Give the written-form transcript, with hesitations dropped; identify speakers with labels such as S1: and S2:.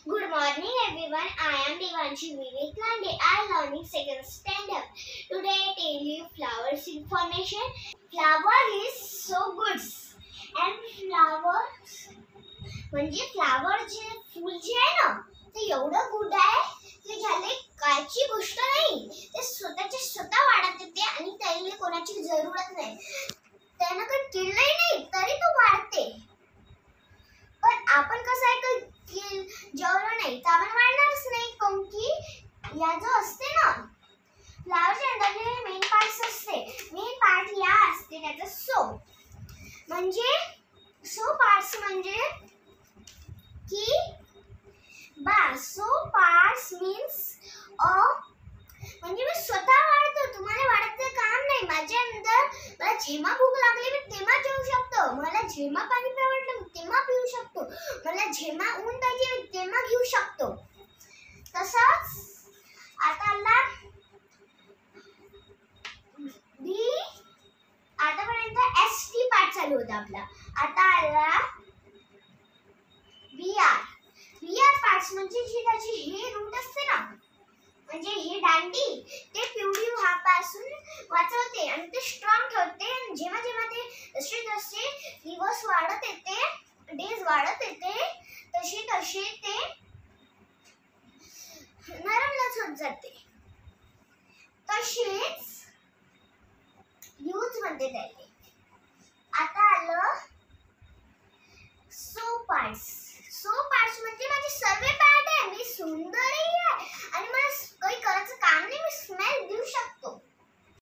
S1: Good morning everyone. I am Devanshi Vivek Lande. I am learning second standard. Today I tell you flowers information. Flower is so good. And flowers म्हणजे flower जे फूल जे आहे ना ते एवढं good आहे की झाले कायची गोष्ट नाही. ते स्वतःच्या स्वतः वाढत येते आणि त्याला कोणाची जरूरत नाही. त्यानं काही केलंही नाही तरी तो वाढते. पण आपण कसं आहे की जेवढं नाही तर आपण वाढणारच नाही. काऊन की या जो असते ना फ्लावरच्या अंदरले मेन पार्ट्स असते. मेन पार्ट या असते त्याचा सो म्हणजे सो पार्ट्स म्हणजे की सो पार्ट्स मीन्स म्हणजे मी स्वतः वाढतो. तुम्हाला वाढायचं काम नाही. माझ्या अंदर मला जेव्हा भूक लागली मी तेव्हा जेवू शकतो. मला जेव्हा पाणी प्यावं मी तेव्हा पिऊ शकतो. मला जेव्हा ऊन पाहिजे मी तेव्हा घेऊ शकतो. तसंच आता आला बी. आतापर्यंत एस टी पार्ट चालू होता आपला. आता आला बी आर. बी आर पार्ट्स म्हणजे जी त्याची हे रूट असते ना म्हणजे हे दांडी ते पिवळी पासून वाचवते आणि ते स्ट्रॉंग ठेवते. आणि जेव्हा जेव्हा ते जसे जसे दिवस वाढत येते डेज वाढत येते तसे तसे ते नरमलच होत जाते. तसेच यूज म्हणते त्याला. आता आलं सो पार्ट्स. सो पार्ट्स म्हणजे माझे सर्व पार्ट आहे. मी सुंदरही आहे आणि मला काही करायचं काम नाही. मी स्मेल देऊ शकतो.